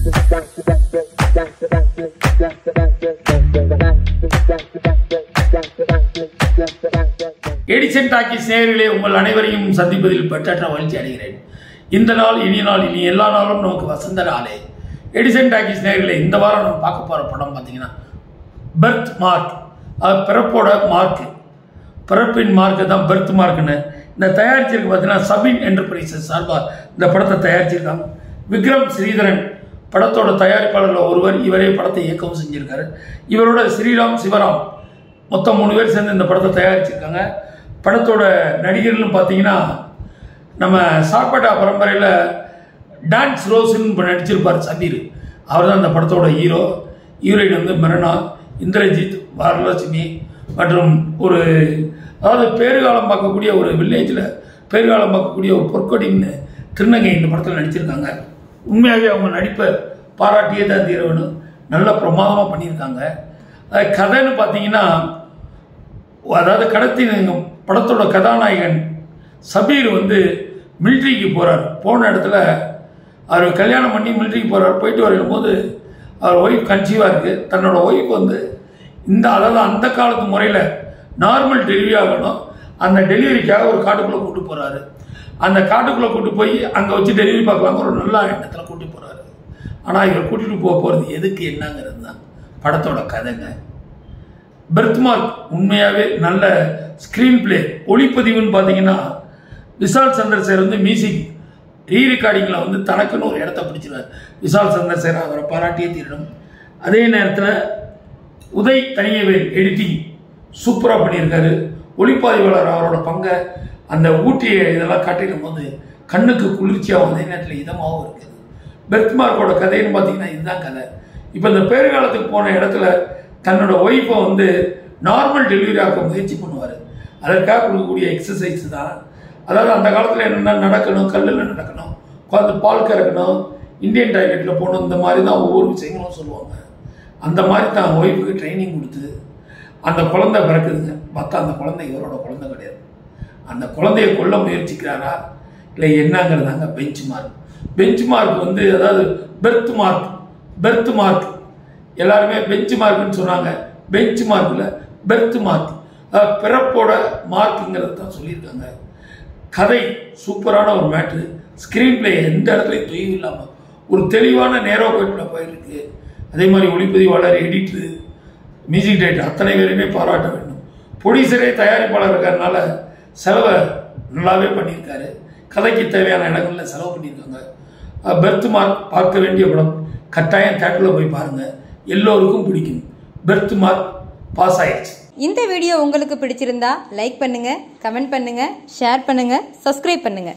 Edison talkies நேயர்களே, உங்கள் அனைவரையும் சந்திப்பதில் பெற்றற்ற மகிழ்ச்சி அடைகிறேன். இந்த நாள் இனி நாள் இனி எல்லா நாளும் நமக்கு வசந்த நாளே. எடிசன் டாக்கீஸ் நேயர்களே, இந்த வாரம் நம்ம பார்க்க போகிற படம் பார்த்தீங்கன்னா பர்த் மார்க். அது பிறப்போட மார்க்கு, பிறப்பின் மார்க்கு தான் பர்த் மார்க்குன்னு. இந்த தயாரிச்சிருக்கு பார்த்தீங்கன்னா சபின் என்டர்பிரைசஸ் சார்பாக இந்த படத்தை தயாரிச்சிருக்காங்க. விக்ரம் ஸ்ரீதரன் படத்தோட தயாரிப்பாளர்கள் ஒருவர். இவரே படத்தை இயக்கவும் செஞ்சுருக்காரு. இவரோட ஸ்ரீராம் சிவராம் மொத்தம் 3 பேர் சேர்ந்து இந்த படத்தை தயாரிச்சிருக்காங்க. படத்தோட நடிகர்கள்னு பார்த்தீங்கன்னா நம்ம சார்பட்டா பரம்பரையில் டான்ஸ் ரோஸ்ன்னு நடிச்சிருப்பார் சபீர். அவர் தான் இந்த படத்தோட ஹீரோ. ஹீரோயின் வந்து மிரணா, இந்திரஜித், வரலட்சுமி மற்றும் ஒரு அதாவது பேறுகாலம் பார்க்கக்கூடிய ஒரு வில்லேஜில் பேறுகாலம் பார்க்கக்கூடிய ஒரு பொற்கொடின்னு திருநங்கை இந்த படத்தில் நடிச்சிருக்காங்க. உண்மையாகவே அவங்க நடிப்பை பாராட்டியே தான் தீர வேணும். நல்ல பிரமாதமாக பண்ணியிருக்காங்க. கதைன்னு பார்த்தீங்கன்னா அதாவது படத்தோட கதாநாயகன் சபீர் வந்து மிலிட்ரிக்கு போகிறார். போன இடத்துல அவர் கல்யாணம் பண்ணி மிலிட்ரிக்கு போகிறார். போயிட்டு வரும்போது அவர் ஒய்ஃப் கன்சீவாக இருக்குது. தன்னோட ஒய்ஃப் வந்து அதாவது அந்த காலத்து முறையில் நார்மல் டெலிவரி ஆகணும். அந்த டெலிவரிக்காக ஒரு காட்டுக்குள்ளே கூப்பிட்டு போகிறாரு. அந்த காட்டுக்குள்ளே கூப்பிட்டு போய் அங்கே வச்சு டெலிவரி பார்க்கலாம் ஒரு நல்ல எண்ணத்தில் கூட்டிட்டு போகிறாரு. ஆனால் இவர் கூட்டிகிட்டு போகிறது எதுக்கு என்னங்கிறது தான் படத்தோட கதைங்க. பர்த்மார்க் உண்மையாகவே நல்ல ஸ்க்ரீன் பிளே. ஒளிப்பதிவுன்னு பார்த்தீங்கன்னா விஷால் சந்திரசேகர் வந்து மியூசிக் ரீரெக்கார்டிங்கில் வந்து தனக்குன்னு ஒரு இடத்த பிடிச்சிருவார். விஷால் சந்திரசேகர் அவரை பாராட்டியே தீரணும். அதே நேரத்தில் உதய் தனியவேல் எடிட்டிங் சூப்பராக பண்ணியிருக்காரு. ஒளிப்பதிவாளர் அவரோட பங்கை அந்த ஊட்டியை இதெல்லாம் காட்டிடும் போது கண்ணுக்கு குளிர்ச்சியாகவும் அதே நேரத்தில் இதமாகவும் இருக்குது. பர்த்மார்க்கோட கதைன்னு பார்த்தீங்கன்னா இதுதான் கதை. இப்போ இந்த பேறுகாலத்துக்கு போன இடத்துல தன்னோட ஒய்ஃபை வந்து நார்மல் டெலிவரி ஆக்க முயற்சி பண்ணுவார். அதற்காக கொடுக்கக்கூடிய எக்ஸசைஸ் தான். அதாவது அந்த காலத்தில் என்னென்ன நடக்கணும், கல்லில் நடக்கணும், குழந்தை பால் கறக்கணும், இந்தியன் டாய்லெட்டில் போகணும், இந்த மாதிரி தான் ஒவ்வொரு விஷயங்களும் சொல்லுவாங்க. அந்த மாதிரி தான் ஒய்ஃபுக்கு ட்ரைனிங் கொடுத்து அந்த குழந்தை பிறக்குதுங்க. பார்த்தா அந்த குழந்தை இவரோட குழந்தை கிடையாது. அந்த குழந்தைய கொல்ல முயற்சிக்கிறாரா இல்லை என்னங்கிறதாங்க பெஞ்ச் மார்க். பெஞ்ச் மார்க் வந்து அதாவது பெர்த் மார்க் எல்லாருமே பெஞ்ச் மார்க்னு சொன்னாங்க. பெஞ்ச் மார்க்கில் பெர்த் மார்க் பிறப்போட மார்க்குங்கிறது தான் சொல்லியிருக்காங்க. கதை சூப்பரான ஒரு மேட்ரு. ஸ்க்ரீன் பிளே எந்த இடத்துலையும் தொய்வு இல்லாமல் ஒரு தெளிவான நேரோ போயிட்டு போயிருக்கு. அதே மாதிரி ஒளிப்பதிவாளர், எடிட்டரு, மியூசிக் டைரக்டர் அத்தனை பேருமே பாராட்ட வேண்டும். ப்ரொடியூசரே தயாரிப்பாளர் இருக்கிறதுனால செலவை நல்லாவே பண்ணியிருக்காரு. கதைக்கு தேவையான இடங்களில் செலவு பண்ணியிருக்காங்க. பெர்த் மார்க் பார்க்க வேண்டிய படம். கட்டாயம் தியேட்டரில் போய் பாருங்கள், எல்லோருக்கும் பிடிக்கும். பெர்த் மார்க் பாஸ் ஆயிடுச்சு. இந்த வீடியோ உங்களுக்கு பிடிச்சிருந்தா லைக் பண்ணுங்க, கமெண்ட் பண்ணுங்க, ஷேர் பண்ணுங்க, சப்ஸ்கிரைப் பண்ணுங்க.